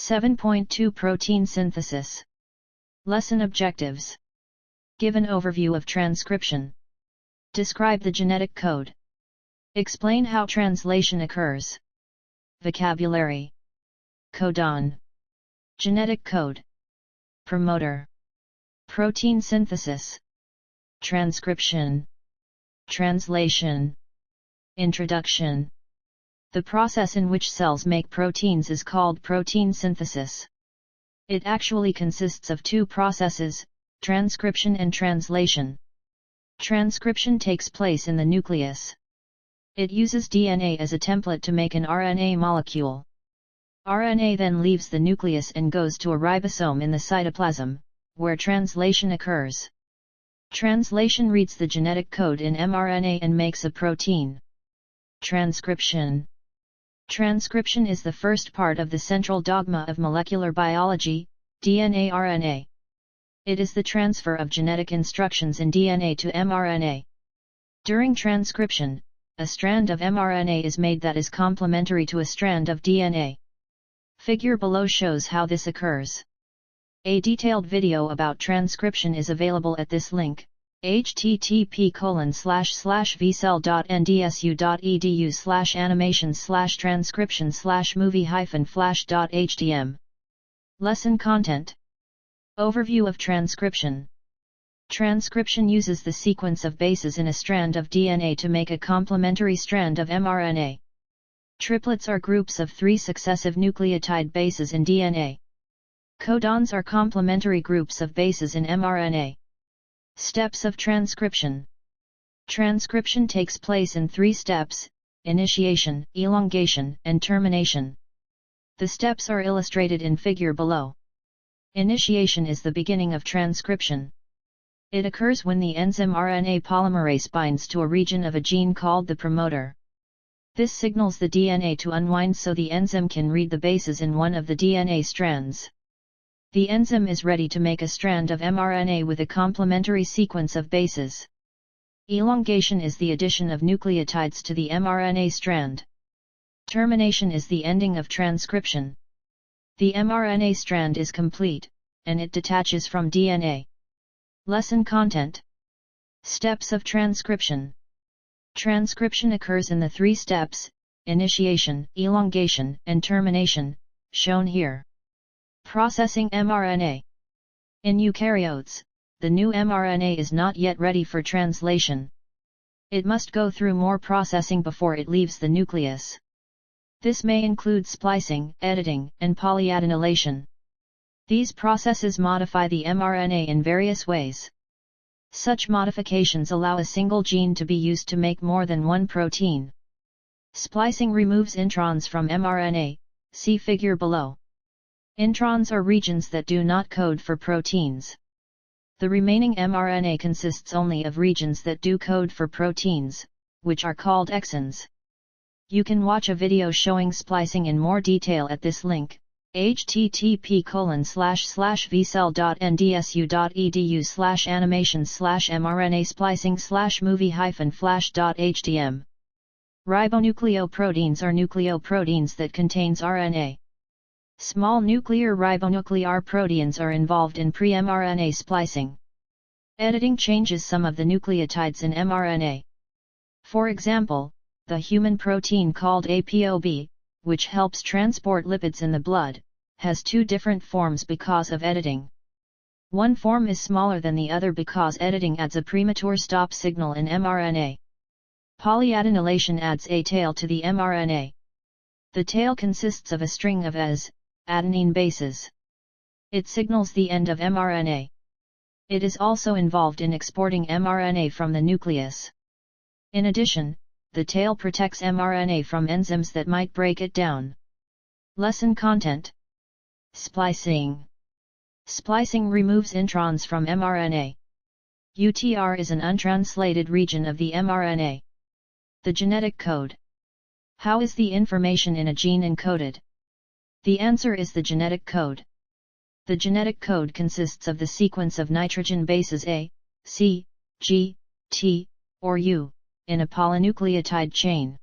7.2 Protein Synthesis. Lesson Objectives. Give an overview of transcription. Describe the genetic code. Explain how translation occurs. Vocabulary. Codon. Genetic code. Promoter. Protein synthesis. Transcription. Translation. Introduction. The process in which cells make proteins is called protein synthesis. It actually consists of two processes, transcription and translation. Transcription takes place in the nucleus. It uses DNA as a template to make an RNA molecule. RNA then leaves the nucleus and goes to a ribosome in the cytoplasm, where translation occurs. Translation reads the genetic code in mRNA and makes a protein. Transcription. Transcription is the first part of the central dogma of molecular biology, DNA-RNA. It is the transfer of genetic instructions in DNA to mRNA. During transcription, a strand of mRNA is made that is complementary to a strand of DNA. Figure below shows how this occurs. A detailed video about transcription is available at this link, http://vcell.ndsU.edu/animations/transcription/movie-flash.htm. Lesson content. Overview of transcription. Transcription uses the sequence of bases in a strand of DNA to make a complementary strand of mRNA. Triplets are groups of 3 successive nucleotide bases in DNA. Codons are complementary groups of bases in mRNA. Steps of transcription. Transcription takes place in 3 steps: initiation, elongation, and termination. The steps are illustrated in figure below. Initiation is the beginning of transcription. It occurs when the enzyme RNA polymerase binds to a region of a gene called the promoter. This signals the DNA to unwind so the enzyme can read the bases in one of the DNA strands. The enzyme is ready to make a strand of mRNA with a complementary sequence of bases. Elongation is the addition of nucleotides to the mRNA strand. Termination is the ending of transcription. The mRNA strand is complete, and it detaches from DNA. Lesson content. Steps of transcription. Transcription occurs in the 3 steps: initiation, elongation, and termination, shown here. Processing mRNA. In eukaryotes, the new mRNA is not yet ready for translation. It must go through more processing before it leaves the nucleus. This may include splicing, editing, and polyadenylation. These processes modify the mRNA in various ways. Such modifications allow a single gene to be used to make more than one protein. Splicing removes introns from mRNA, see figure below. Introns are regions that do not code for proteins. The remaining mRNA consists only of regions that do code for proteins, which are called exons. You can watch a video showing splicing in more detail at this link, http://vcell.ndsU.edu/animations/mRNA-splicing/movie-flash.htm. Ribonucleoproteins are nucleoproteins that contains RNA. Small nuclear ribonuclear proteins are involved in pre-mRNA splicing. Editing changes some of the nucleotides in mRNA. For example, the human protein called ApoB, which helps transport lipids in the blood, has 2 different forms because of editing. One form is smaller than the other because editing adds a premature stop signal in mRNA. Polyadenylation adds a tail to the mRNA. The tail consists of a string of As, adenine bases. It signals the end of mRNA. It is also involved in exporting mRNA from the nucleus. In addition, the tail protects mRNA from enzymes that might break it down. Lesson content. Splicing. Splicing removes introns from mRNA. UTR is an untranslated region of the mRNA. The genetic code. How is the information in a gene encoded? The answer is the genetic code. The genetic code consists of the sequence of nitrogen bases A, C, G, T, or U, in a polynucleotide chain.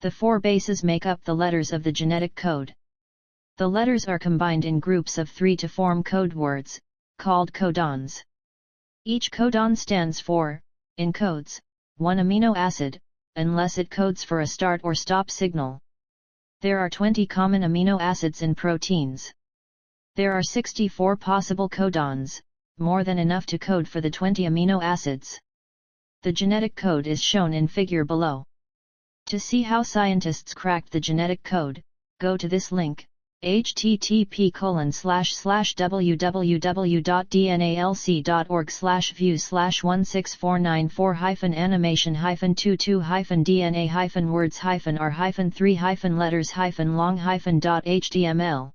The 4 bases make up the letters of the genetic code. The letters are combined in groups of 3 to form code words, called codons. Each codon stands for, in codes, one amino acid, unless it codes for a start or stop signal. There are 20 common amino acids in proteins. There are 64 possible codons, more than enough to code for the 20 amino acids. The genetic code is shown in figure below. To see how scientists cracked the genetic code, go to this link, http://www.dnalc.org/view/16494-animation-2--r-letters-words-long-dot-html.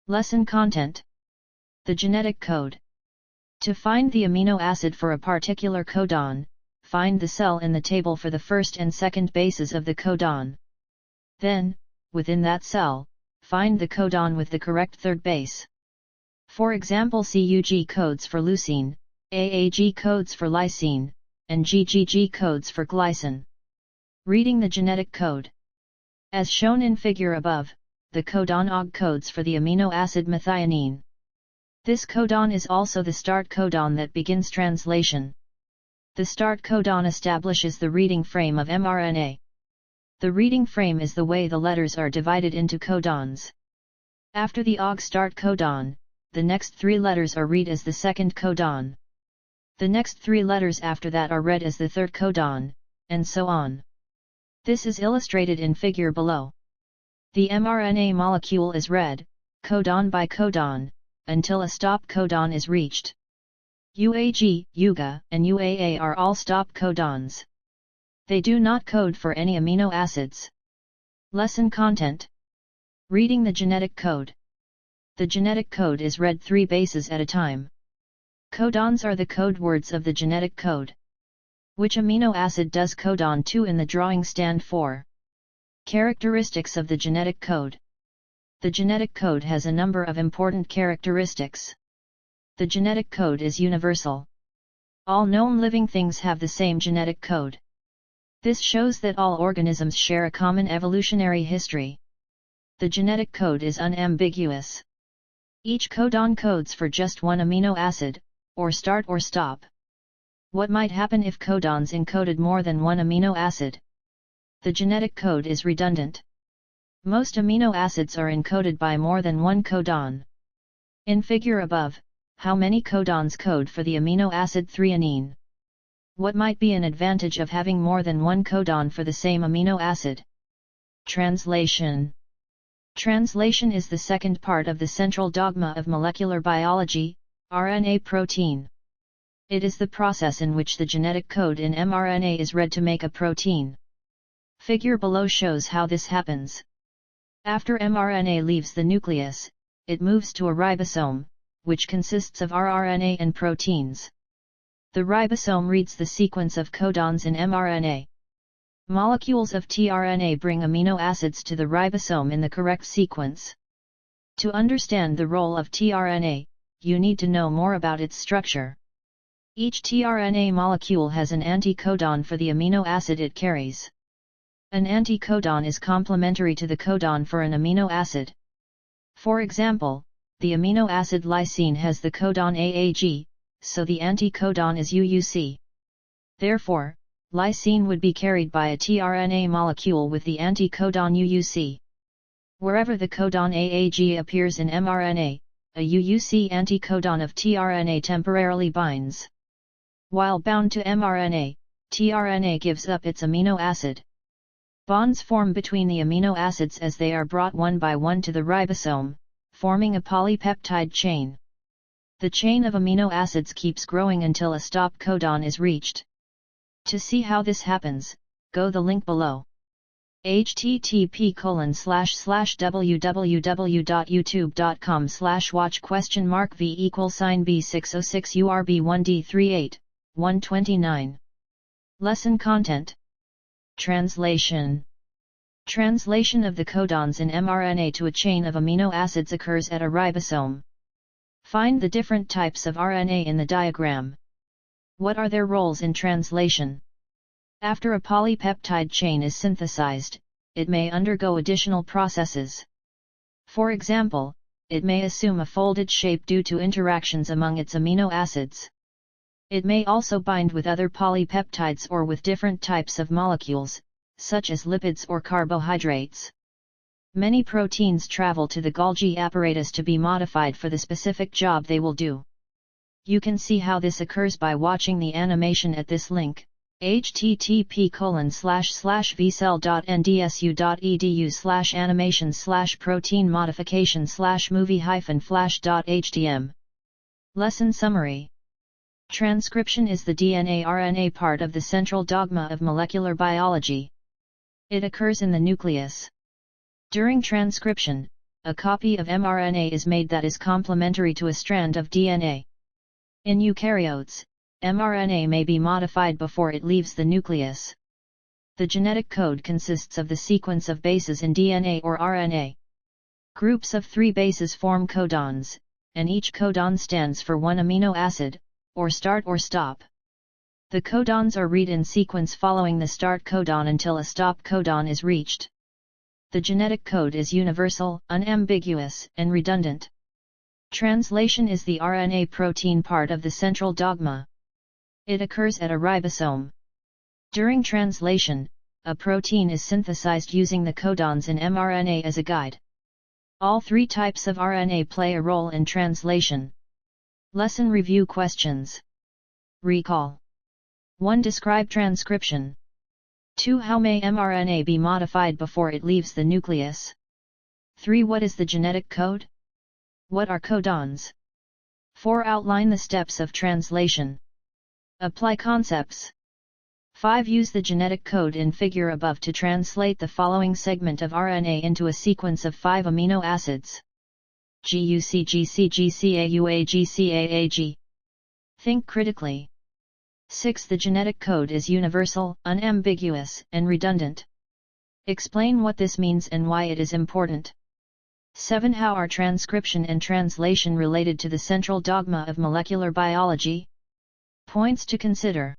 Lesson content. The genetic code. To find the amino acid for a particular codon, find the cell in the table for the first and second bases of the codon. Then, within that cell, find the codon with the correct third base. For example, CUG codes for leucine, AAG codes for lysine, and GGG codes for glycine. Reading the genetic code. As shown in figure above, the codon OG codes for the amino acid methionine. This codon is also the start codon that begins translation. The start codon establishes the reading frame of mRNA. The reading frame is the way the letters are divided into codons. After the OG start codon, the next 3 letters are read as the second codon. The next 3 letters after that are read as the third codon, and so on. This is illustrated in figure below. The mRNA molecule is read, codon by codon, until a stop codon is reached. UAG, UGA, and UAA are all stop codons. They do not code for any amino acids. Lesson content. Reading the genetic code. The genetic code is read 3 bases at a time. Codons are the code words of the genetic code. Which amino acid does codon 2 in the drawing stand for? Characteristics of the genetic code. The genetic code has a number of important characteristics. The genetic code is universal. All known living things have the same genetic code. This shows that all organisms share a common evolutionary history. The genetic code is unambiguous. Each codon codes for just one amino acid, or start or stop. What might happen if codons encoded more than one amino acid? The genetic code is redundant. Most amino acids are encoded by more than one codon. In figure above, how many codons code for the amino acid threonine? What might be an advantage of having more than one codon for the same amino acid? Translation. Translation is the second part of the central dogma of molecular biology, RNA protein. It is the process in which the genetic code in mRNA is read to make a protein. Figure below shows how this happens. After mRNA leaves the nucleus, it moves to a ribosome, which consists of rRNA and proteins. The ribosome reads the sequence of codons in mRNA. Molecules of tRNA bring amino acids to the ribosome in the correct sequence. To understand the role of tRNA, you need to know more about its structure. Each tRNA molecule has an anticodon for the amino acid it carries. An anticodon is complementary to the codon for an amino acid. For example, the amino acid lysine has the codon AAG, so the anticodon is UUC. Therefore, lysine would be carried by a tRNA molecule with the anticodon UUC. Wherever the codon AAG appears in mRNA, a UUC anticodon of tRNA temporarily binds. While bound to mRNA, tRNA gives up its amino acid. Bonds form between the amino acids as they are brought one by one to the ribosome, forming a polypeptide chain. The chain of amino acids keeps growing until a stop codon is reached. To see how this happens, go the link below. http://www.youtube.com/watch?b606urb1d38, 129. Lesson content. Translation. Translation of the codons in mRNA to a chain of amino acids occurs at a ribosome. Find the different types of RNA in the diagram. What are their roles in translation? After a polypeptide chain is synthesized, it may undergo additional processes. For example, it may assume a folded shape due to interactions among its amino acids. It may also bind with other polypeptides or with different types of molecules, such as lipids or carbohydrates. Many proteins travel to the Golgi apparatus to be modified for the specific job they will do. You can see how this occurs by watching the animation at this link, http://vcell.ndsu.edu/animation/protein modification/movie-flash.htm. Lesson Summary. Transcription is the DNA-RNA part of the central dogma of molecular biology. It occurs in the nucleus. During transcription, a copy of mRNA is made that is complementary to a strand of DNA. In eukaryotes, mRNA may be modified before it leaves the nucleus. The genetic code consists of the sequence of bases in DNA or RNA. Groups of 3 bases form codons, and each codon stands for one amino acid, or start or stop. The codons are read in sequence following the start codon until a stop codon is reached. The genetic code is universal, unambiguous, and redundant. Translation is the RNA protein part of the central dogma. It occurs at a ribosome. During translation, a protein is synthesized using the codons in mRNA as a guide. All 3 types of RNA play a role in translation. Lesson review questions. Recall. 1. Describe transcription. 2. How may mRNA be modified before it leaves the nucleus? 3. What is the genetic code? What are codons? 4. Outline the steps of translation. Apply concepts. 5. Use the genetic code in figure above to translate the following segment of RNA into a sequence of 5 amino acids. GUCGCGCAUAGCAAG. Think critically. 6. The genetic code is universal, unambiguous, and redundant. Explain what this means and why it is important. 7. How are transcription and translation related to the central dogma of molecular biology? Points to consider.